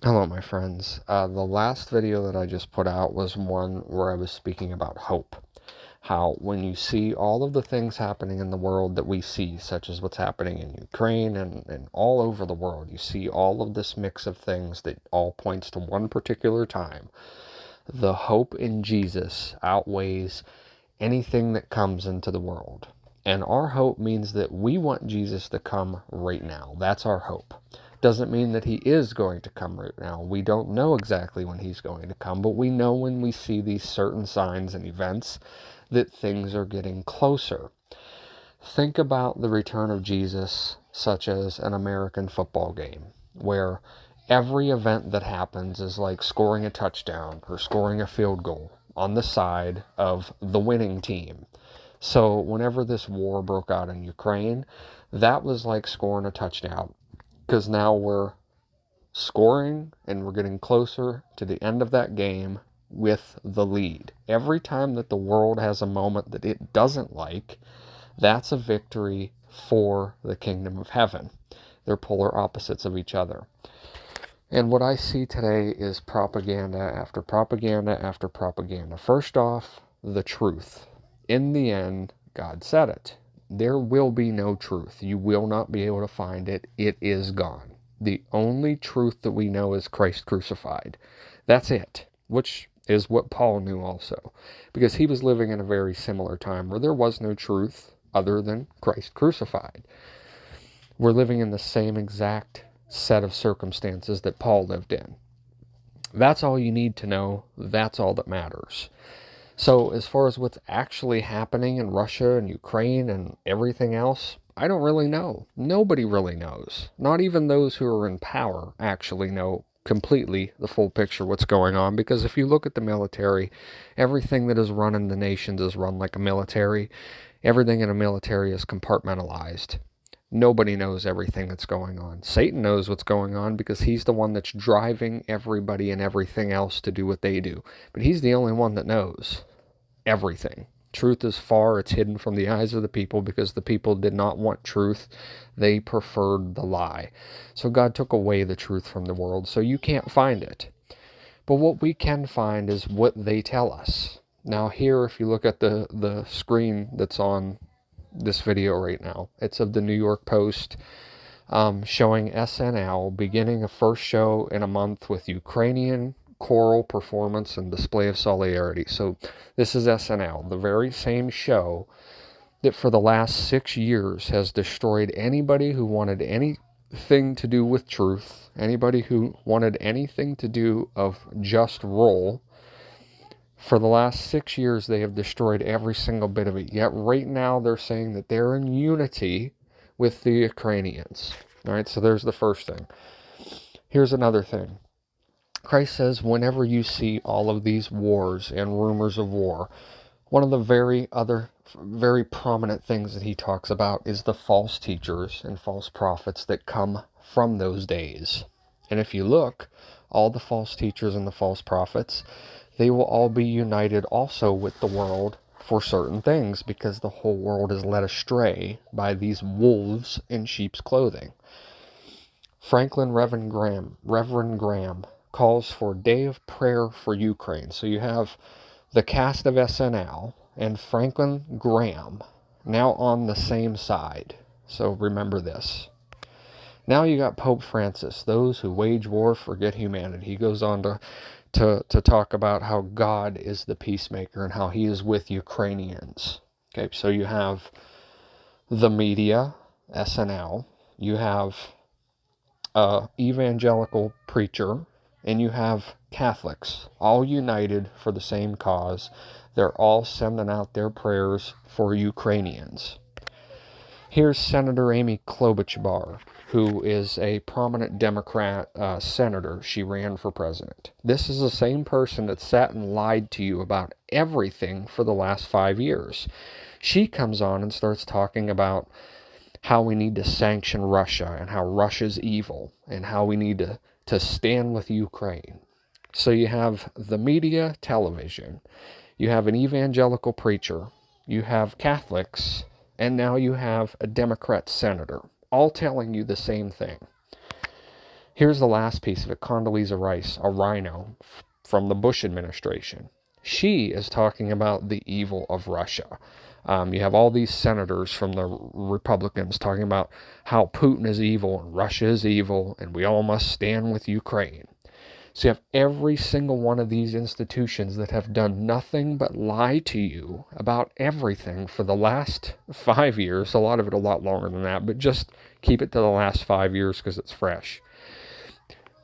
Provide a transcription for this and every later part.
Hello, my friends. The last video that I just put out was one where I was speaking about hope. How when you see all of the things happening in the world that we see, such as what's happening in Ukraine and all over the world, you see all of this mix of things that all points to one particular time. The hope in Jesus outweighs anything that comes into the world. And our hope means that we want Jesus to come right now. That's our hope. Doesn't mean that he is going to come right now. We don't know exactly when he's going to come, but we know when we see these certain signs and events that things are getting closer. Think about the return of Jesus, such as an American football game, where every event that happens is like scoring a touchdown or scoring a field goal on the side of the winning team. So whenever this war broke out in Ukraine, that was like scoring a touchdown, because now we're scoring and we're getting closer to the end of that game with the lead. Every time that the world has a moment that it doesn't like, that's a victory for the kingdom of heaven. They're polar opposites of each other. And what I see today is propaganda after propaganda after propaganda. First off, the truth. In the end, God said it. There will be no truth. You will not be able to find it. It is gone. The only truth that we know is Christ crucified. That's it, which is what Paul knew also, because he was living in a very similar time where there was no truth other than Christ crucified. We're living in the same exact set of circumstances that Paul lived in. That's all you need to know. That's all that matters. So as far as what's actually happening in Russia and Ukraine and everything else, I don't really know. Nobody really knows. Not even those who are in power actually know completely the full picture what's going on, because if you look at the military, everything that is run in the nations is run like a military. Everything in a military is compartmentalized. Nobody knows everything that's going on. Satan knows what's going on because he's the one that's driving everybody and everything else to do what they do. But he's the only one that knows everything. Truth is far, it's hidden from the eyes of the people because the people did not want truth. They preferred the lie. So God took away the truth from the world, so you can't find it. But what we can find is what they tell us. Now here, if you look at the screen that's on this video right now, it's of the New York Post, showing SNL beginning a first show in a month with Ukrainian choral performance and display of solidarity. So this is SNL, the very same show that for the last 6 years has destroyed anybody who wanted anything to do with truth, anybody who wanted anything to do of just role. For the last 6 years, they have destroyed every single bit of it. Yet right now, they're saying that they're in unity with the Ukrainians. All right, so there's the first thing. Here's another thing. Christ says, whenever you see all of these wars and rumors of war, one of the very prominent things that he talks about is the false teachers and false prophets that come from those days. And if you look, all the false teachers and the false prophets, they will all be united also with the world for certain things, because the whole world is led astray by these wolves in sheep's clothing. Reverend Graham calls for a day of prayer for Ukraine. So you have the cast of SNL and Franklin Graham now on the same side. So remember this. Now you got Pope Francis. Those who wage war forget humanity. He goes on to talk about how God is the peacemaker and how he is with Ukrainians. Okay, so you have the media, SNL. You have evangelical preacher, and you have Catholics, all united for the same cause. They're all sending out their prayers for Ukrainians. Here's Senator Amy Klobuchar, who is a prominent Democrat senator. She ran for president. This is the same person that sat and lied to you about everything for the last 5 years. She comes on and starts talking about how we need to sanction Russia and how Russia's evil and how we need to stand with Ukraine. So you have the media, television, you have an evangelical preacher, you have Catholics, and now you have a Democrat senator, all telling you the same thing. Here's the last piece of it. Condoleezza Rice, a rhino from the Bush administration. She is talking about the evil of Russia. You have all these senators from the Republicans talking about how Putin is evil and Russia is evil and we all must stand with Ukraine. So you have every single one of these institutions that have done nothing but lie to you about everything for the last 5 years. A lot of it a lot longer than that, but just keep it to the last 5 years because it's fresh.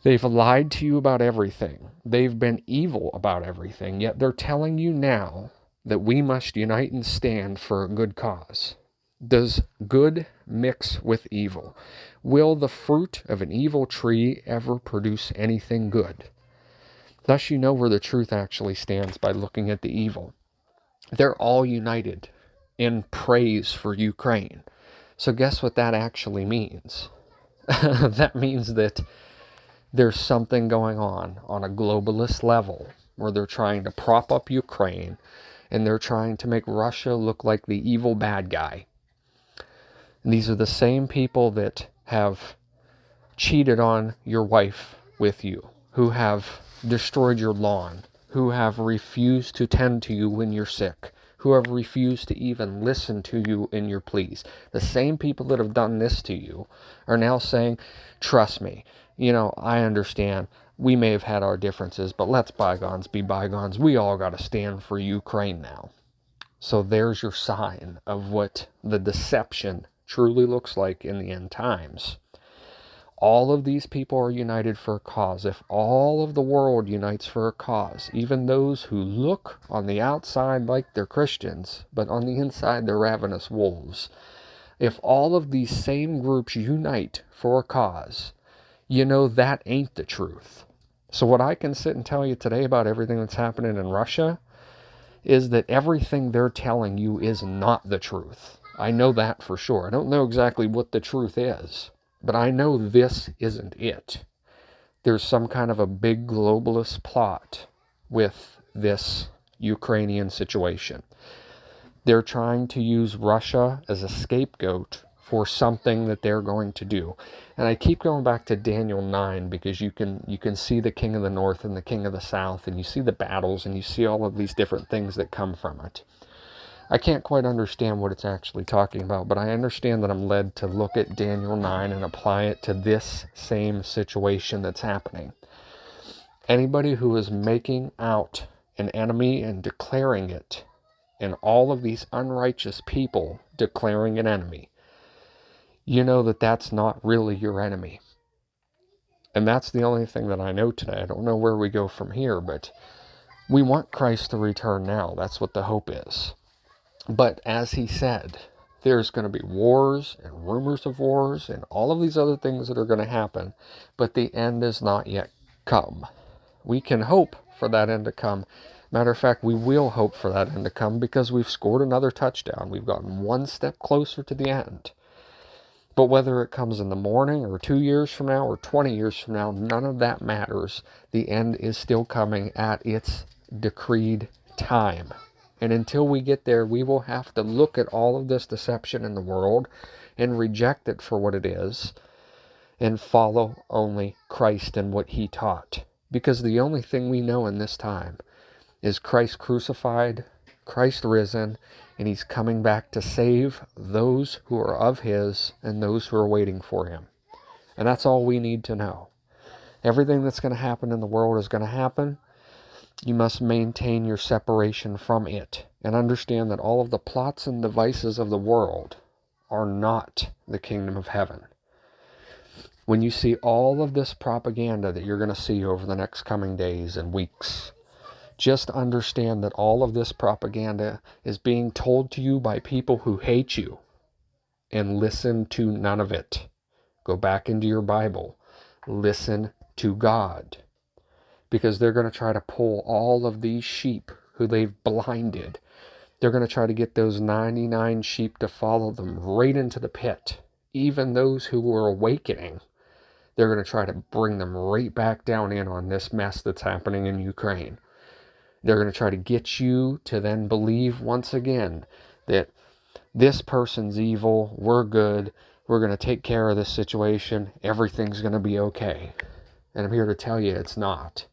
They've lied to you about everything. They've been evil about everything, yet they're telling you now that we must unite and stand for a good cause. Does good mix with evil? Will the fruit of an evil tree ever produce anything good? Thus you know where the truth actually stands by looking at the evil. They're all united in praise for Ukraine. So guess what that actually means? That means that there's something going on a globalist level where they're trying to prop up Ukraine and they're trying to make Russia look like the evil bad guy. And these are the same people that have cheated on your wife with you, who have destroyed your lawn, who have refused to tend to you when you're sick, who have refused to even listen to you in your pleas. The same people that have done this to you are now saying, trust me, I understand. We may have had our differences, but let's bygones be bygones. We all got to stand for Ukraine now. So there's your sign of what the deception truly looks like in the end times. All of these people are united for a cause. If all of the world unites for a cause, even those who look on the outside like they're Christians, but on the inside they're ravenous wolves. If all of these same groups unite for a cause, that ain't the truth. So what I can sit and tell you today about everything that's happening in Russia is that everything they're telling you is not the truth. I know that for sure. I don't know exactly what the truth is, but I know this isn't it. There's some kind of a big globalist plot with this Ukrainian situation. They're trying to use Russia as a scapegoat for something that they're going to do. And I keep going back to Daniel 9 because you can see the king of the north and the king of the south, and you see the battles and you see all of these different things that come from it. I can't quite understand what it's actually talking about, but I understand that I'm led to look at Daniel 9 and apply it to this same situation that's happening. Anybody who is making out an enemy and declaring it, and all of these unrighteous people declaring an enemy, that that's not really your enemy. And that's the only thing that I know today. I don't know where we go from here, but we want Christ to return now. That's what the hope is. But as he said, there's going to be wars and rumors of wars and all of these other things that are going to happen, but the end is not yet come. We can hope for that end to come. Matter of fact, we will hope for that end to come because we've scored another touchdown. We've gotten one step closer to the end. But whether it comes in the morning or 2 years from now or 20 years from now, none of that matters. The end is still coming at its decreed time. And until we get there, we will have to look at all of this deception in the world and reject it for what it is and follow only Christ and what he taught. Because the only thing we know in this time is Christ crucified, Christ risen, and he's coming back to save those who are of his and those who are waiting for him. And that's all we need to know. Everything that's going to happen in the world is going to happen. You must maintain your separation from it and understand that all of the plots and devices of the world are not the kingdom of heaven. When you see all of this propaganda that you're going to see over the next coming days and weeks, just understand that all of this propaganda is being told to you by people who hate you, and listen to none of it. Go back into your Bible. Listen to God. Because they're going to try to pull all of these sheep who they've blinded. They're going to try to get those 99 sheep to follow them right into the pit. Even those who were awakening, they're going to try to bring them right back down in on this mess that's happening in Ukraine. They're going to try to get you to then believe once again that this person's evil, we're good, we're going to take care of this situation, everything's going to be okay. And I'm here to tell you it's not.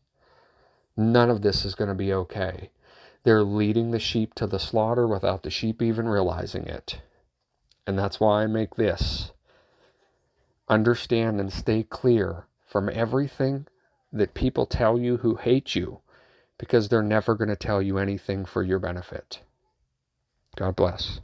None of this is going to be okay. They're leading the sheep to the slaughter without the sheep even realizing it. And that's why I make this. Understand and stay clear from everything that people tell you who hate you, because they're never going to tell you anything for your benefit. God bless.